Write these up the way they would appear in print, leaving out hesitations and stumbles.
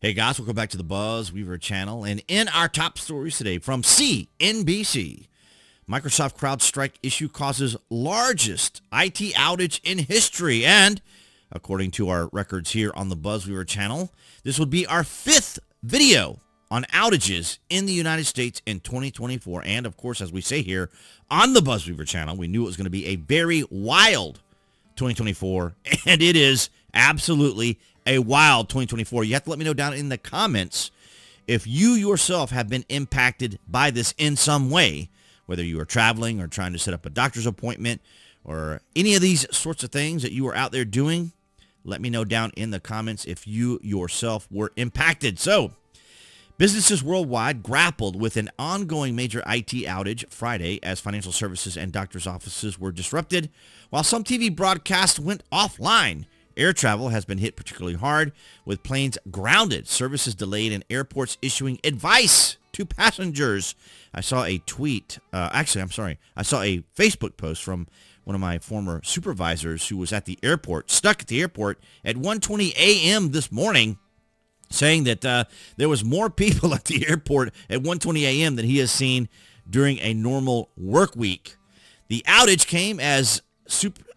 Hey guys, welcome back to the BuzWeaver channel. And in our top stories today from CNBC, Microsoft CrowdStrike issue causes largest IT outage in history. And according to our records here on the BuzWeaver channel, this would be our fifth video on outages in the United States in 2024. And of course, as we say here on the BuzWeaver channel, we knew it was going to be a very wild 2024, and it is absolutely a wild 2024. You have to let me know down in the comments if you yourself have been impacted by this in some way, whether you are traveling or trying to set up a doctor's appointment or any of these sorts of things that you are out there doing. Let me know down in the comments if you yourself were impacted. So, businesses worldwide grappled with an ongoing major IT outage Friday as financial services and doctors' offices were disrupted, while some TV broadcasts went offline. Air travel has been hit particularly hard, with planes grounded, services delayed, and airports issuing advice to passengers. I saw a tweet, I saw a Facebook post from one of my former supervisors who was at the airport, stuck at the airport at 1:20 a.m. this morning, saying that there was more people at the airport at 1:20 a.m. than he has seen during a normal work week. The outage came as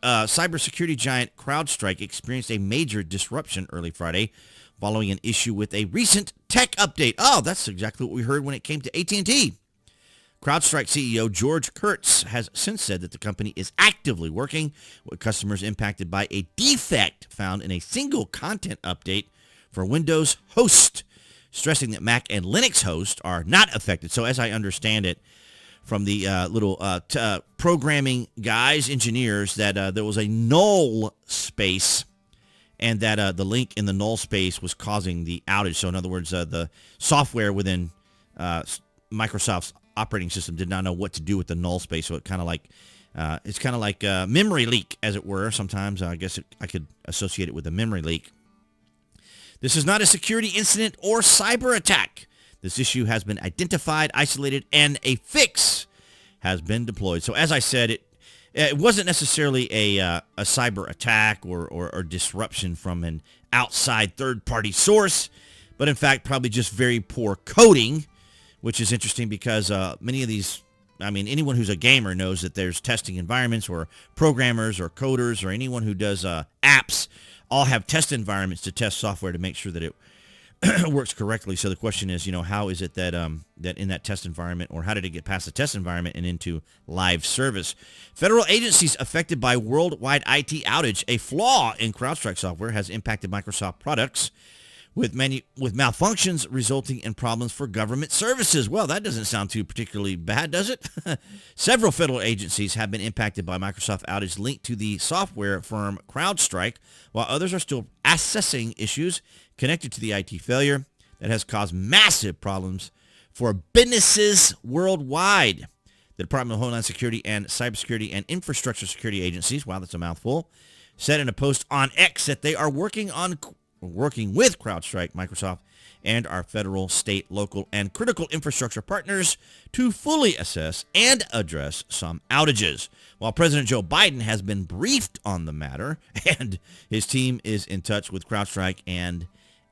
cybersecurity giant CrowdStrike experienced a major disruption early Friday following an issue with a recent tech update. Oh, that's exactly what we heard when it came to AT&T. CrowdStrike CEO George Kurtz has since said that the company is actively working with customers impacted by a defect found in a single content update for Windows host, stressing that Mac and Linux hosts are not affected. So as I understand it from the programming guys, engineers, that there was a null space and that the link in the null space was causing the outage. So in other words, the software within Microsoft's operating system did not know what to do with the null space. So it's kind of like memory leak, as it were. Sometimes I guess I could associate it with a memory leak. This is not a security incident or cyber attack. This issue has been identified, isolated, and a fix has been deployed. So as I said, it wasn't necessarily a cyber attack or disruption from an outside third-party source, but in fact probably just very poor coding, which is interesting because many of these, anyone who's a gamer knows that there's testing environments where programmers or coders or anyone who does apps all have test environments to test software to make sure that it works correctly. So the question is, how is it that that in that test environment, or how did it get past the test environment and into live service? Federal agencies affected by worldwide IT outage. A flaw in CrowdStrike software has impacted Microsoft products, with malfunctions resulting in problems for government services. Well, that doesn't sound too particularly bad, does it? Several federal agencies have been impacted by Microsoft outage linked to the software firm CrowdStrike, while others are still assessing issues connected to the IT failure that has caused massive problems for businesses worldwide. The Department of Homeland Security and Cybersecurity and Infrastructure Security agencies, wow, that's a mouthful, said in a post on X that they are working with CrowdStrike, Microsoft, and our federal, state, local, and critical infrastructure partners to fully assess and address some outages. While President Joe Biden has been briefed on the matter, and his team is in touch with CrowdStrike and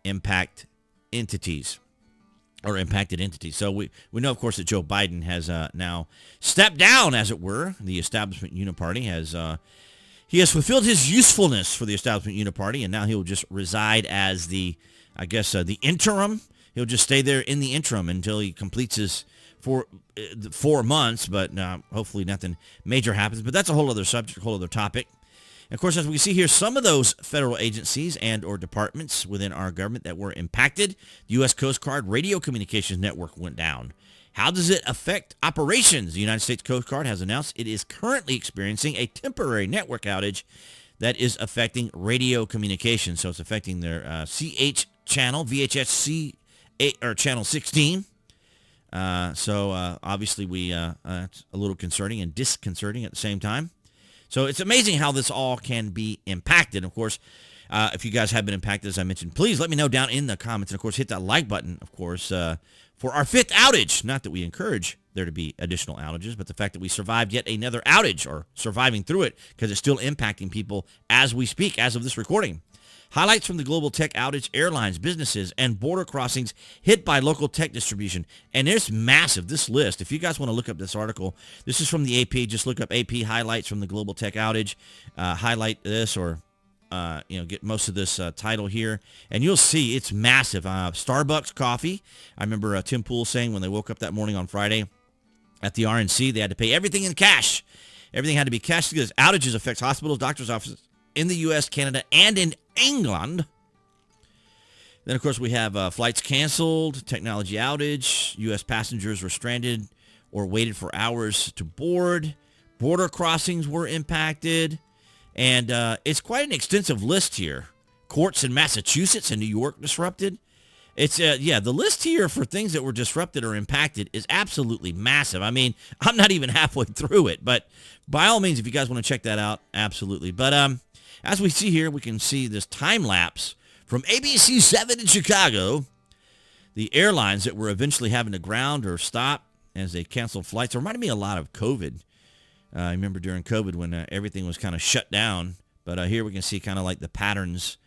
impacted entities. So we know, of course, that Joe Biden has now stepped down, as it were. The establishment uniparty has he has fulfilled his usefulness for the establishment uniparty, and now he will just reside as the interim. He'll just stay there in the interim until he completes his 4 months, but hopefully nothing major happens. But that's a whole other subject, a whole other topic. And of course, as we see here, some of those federal agencies and or departments within our government that were impacted, the U.S. Coast Guard radio communications network went down. How does it affect operations? The United States Coast Guard has announced it is currently experiencing a temporary network outage that is affecting radio communications. So it's affecting their CH channel, VHS-C, or channel 16. So obviously it's a little concerning and disconcerting at the same time. So it's amazing how this all can be impacted. Of course, if you guys have been impacted, as I mentioned, please let me know down in the comments. And, of course, hit that like button, of course, for our fifth outage. Not that we encourage there to be additional outages, but the fact that we survived yet another outage, or surviving through it, because it's still impacting people as we speak, as of this recording. Highlights from the global tech outage, airlines, businesses, and border crossings hit by local tech distribution. And there's massive, this list. If you guys want to look up this article, this is from the AP. Just look up AP highlights from the global tech outage. Highlight this or, get most of this title here. And you'll see it's massive. Starbucks coffee. I remember Tim Pool saying when they woke up that morning on Friday at the RNC, they had to pay everything in cash. Everything had to be cash because outages affects hospitals, doctors' offices in the U.S., Canada, and in England. Then, of course, we have flights canceled, technology outage, U.S. passengers were stranded or waited for hours to board, border crossings were impacted, and it's quite an extensive list here. Courts in Massachusetts and New York disrupted. It's, the list here for things that were disrupted or impacted is absolutely massive. I mean, I'm not even halfway through it, but by all means, if you guys want to check that out, absolutely. But as we see here, we can see this time lapse from ABC 7 in Chicago. The airlines that were eventually having to ground or stop as they canceled flights. It reminded me a lot of COVID. I remember during COVID when everything was kind of shut down. But here we can see kind of like the patterns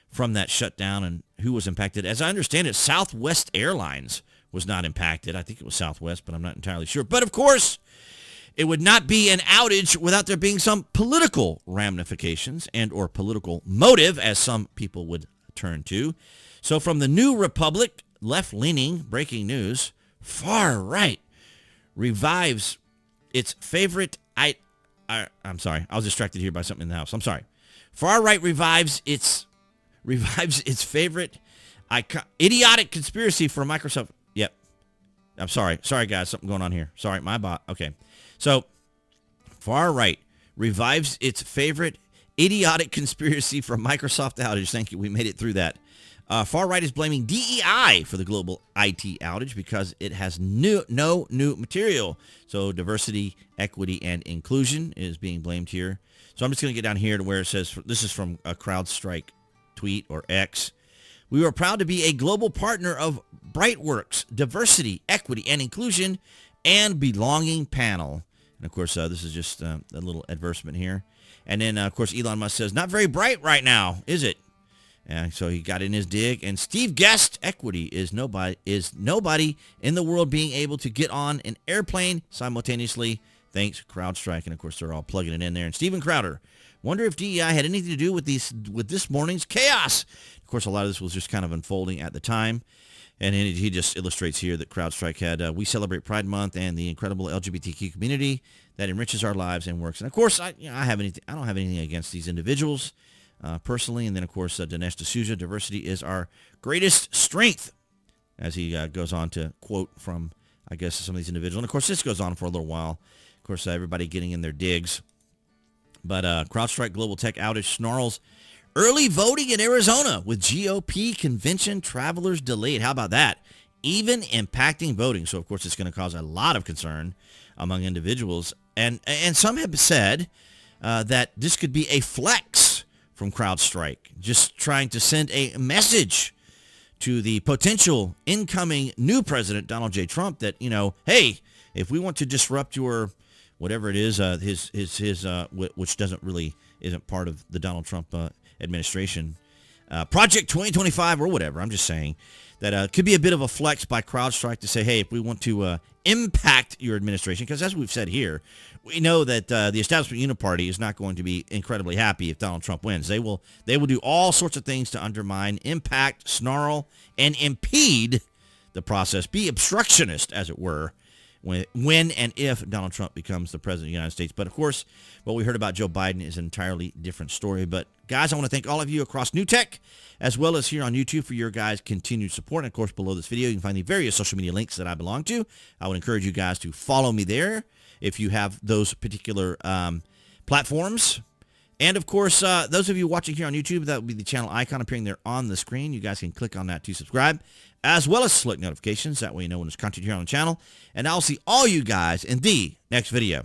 from that shutdown and who was impacted. As I understand it, Southwest Airlines was not impacted. I think it was Southwest, but I'm not entirely sure. But of course, it would not be an outage without there being some political ramifications and or political motive, as some people would turn to. So from the New Republic, left-leaning, breaking news, far right revives its favorite... I'm sorry. I was distracted here by something in the house. I'm sorry. Far right revives its favorite idiotic conspiracy for Microsoft. Yep. I'm sorry. Sorry, guys. Something going on here. Sorry. My bot. Okay. So, far right revives its favorite idiotic conspiracy for Microsoft outage. Thank you. We made it through that. Far right is blaming DEI for the global IT outage because it has no new material. So, diversity, equity, and inclusion is being blamed here. So, I'm just going to get down here to where it says, this is from a CrowdStrike tweet or X. We are proud to be a global partner of Brightworks, diversity, equity, and inclusion, and belonging panel. And, of course, this is just a little advertisement here. And then, of course, Elon Musk says, not very bright right now, is it? So he got in his dig. And Steve Guest, equity is nobody in the world being able to get on an airplane simultaneously. Thanks, CrowdStrike. And, of course, they're all plugging it in there. And Steven Crowder, wonder if DEI had anything to do with this morning's chaos. Of course, a lot of this was just kind of unfolding at the time. And he just illustrates here that CrowdStrike had, we celebrate Pride Month and the incredible LGBTQ community that enriches our lives and works. And, of course, I don't have anything against these individuals personally. And then, of course, Dinesh D'Souza, diversity is our greatest strength, as he goes on to quote from, I guess, some of these individuals. And, of course, this goes on for a little while. Of course, everybody getting in their digs. But CrowdStrike global tech outage snarls early voting in Arizona with GOP convention travelers delayed. How about that? Even impacting voting. So, of course, it's going to cause a lot of concern among individuals. And some have said that this could be a flex from CrowdStrike, just trying to send a message to the potential incoming new president, Donald J. Trump, that, hey, if we want to disrupt your whatever it is, which isn't part of the Donald Trump administration, Project 2025 or whatever. I'm just saying that could be a bit of a flex by CrowdStrike to say, hey, if we want to impact your administration, because as we've said here, we know that the establishment uniparty is not going to be incredibly happy if Donald Trump wins. They will do all sorts of things to undermine, impact, snarl, and impede the process, be obstructionist, as it were, when and if Donald Trump becomes the president of the United States. But, of course, what we heard about Joe Biden is an entirely different story. But, guys, I want to thank all of you across New Tech, as well as here on YouTube, for your guys' continued support. And, of course, below this video, you can find the various social media links that I belong to. I would encourage you guys to follow me there if you have those particular platforms. And, of course, those of you watching here on YouTube, that would be the channel icon appearing there on the screen. You guys can click on that to subscribe, as well as select notifications. That way you know when there's content here on the channel. And I'll see all you guys in the next video.